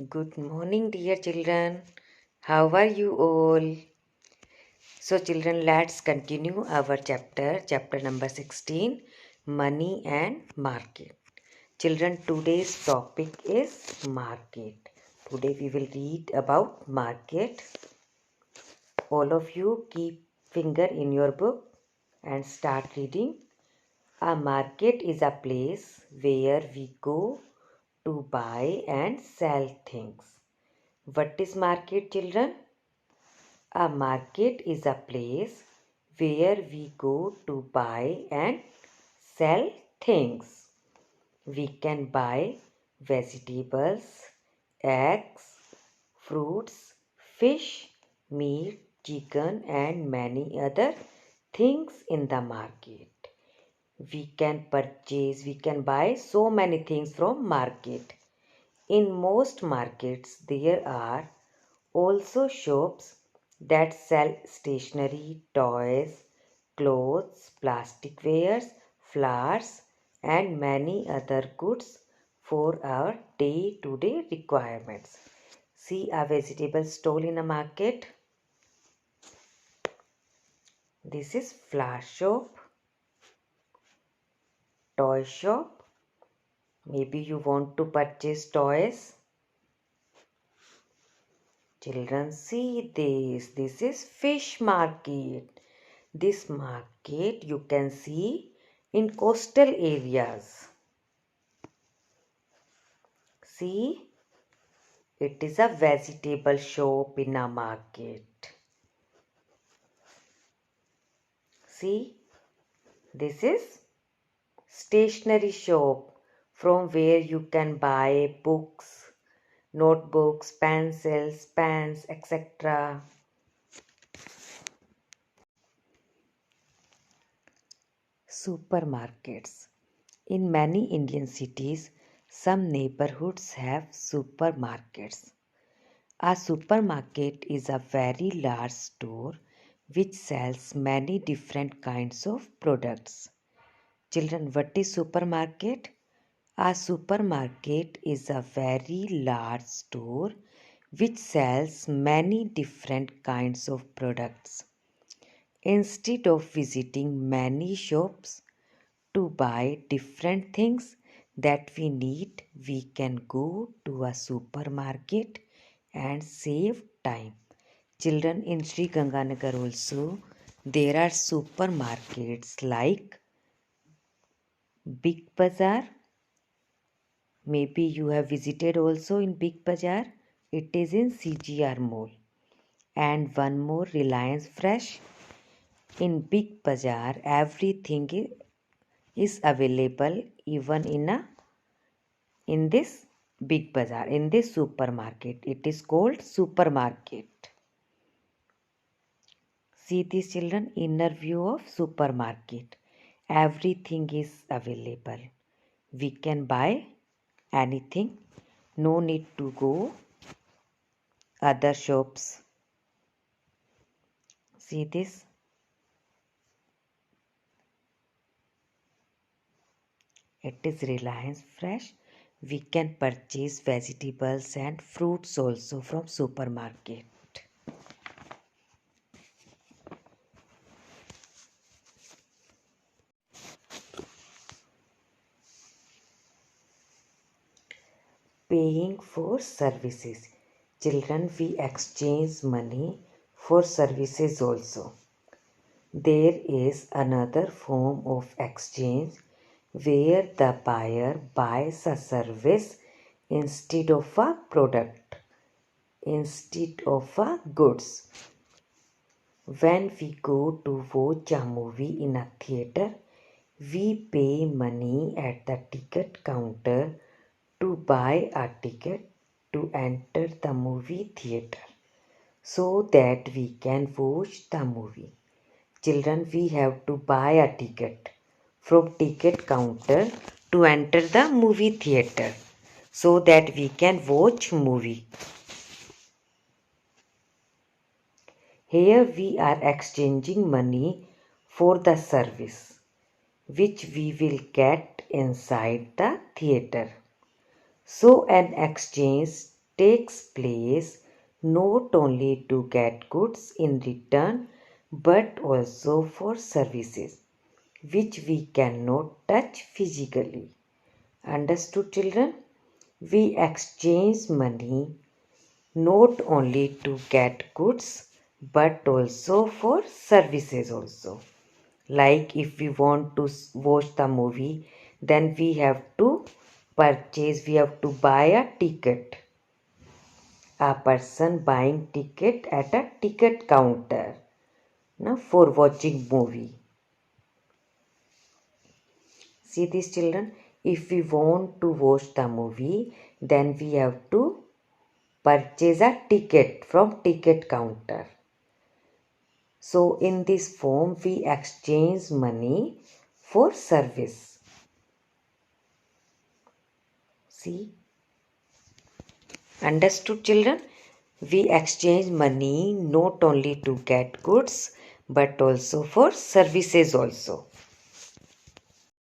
Good morning, dear children. How are you all? So, children, let's continue our chapter number 16, Money and Market. Children, today's topic is market. Today we will read about market. All of you keep finger in your book and start reading. A market is a place where we go to buy and sell things. What is market, children? A market is a place where we go to buy and sell things. We can buy vegetables, eggs, fruits, fish, meat, chicken, and many other things in the market. We can buy so many things from market. In most markets, there are also shops that sell stationery, toys, clothes, plastic wares, flowers, and many other goods for our day-to-day requirements. See a vegetable stall in a market. This is flower shop, toy shop. Maybe you want to purchase toys. Children, see this. This is fish market. This market you can see in coastal areas. See, it is a vegetable shop in a market. See, this is stationery shop from where you can buy books, notebooks, pencils, pens, etc. Supermarkets. In many Indian cities, some neighborhoods have supermarkets. A supermarket is a very large store which sells many different kinds of products. Children, what is supermarket? A supermarket is a very large store which sells many different kinds of products. Instead of visiting many shops to buy different things that we need, we can go to a supermarket and save time. Children, in Sri Ganganagar also there are supermarkets like Big Bazaar. Maybe you have visited also in Big Bazaar. It is in CGR Mall. And one more, Reliance Fresh. In Big Bazaar, everything is available even in this Big Bazaar, in this supermarket. It is called supermarket. See these children, inner view of supermarket. Everything is available. We can buy anything. No need to go other shops. See this. It is Reliance Fresh. We can purchase vegetables and fruits also from supermarket. Paying for services. Children, we exchange money for services also. There is another form of exchange where the buyer buys a service instead of a product, instead of a goods. When we go to watch a movie in a theater, we pay money at the ticket counter to buy a ticket to enter the movie theater so that we can watch the movie. Children, we have to buy a ticket from ticket counter to enter the movie theater so that we can watch movie. Here we are exchanging money for the service which we will get inside the theater. So an exchange takes place not only to get goods in return but also for services which we cannot touch physically. Understood, children? We exchange money not only to get goods but also for services also. Like if we want to watch the movie, then we have to buy a ticket. A person buying ticket at a ticket counter now for watching movie. See these children, if we want to watch the movie, then we have to purchase a ticket from ticket counter. So in this form we exchange money for service. See? Understood, children? We exchange money not only to get goods but also for services also.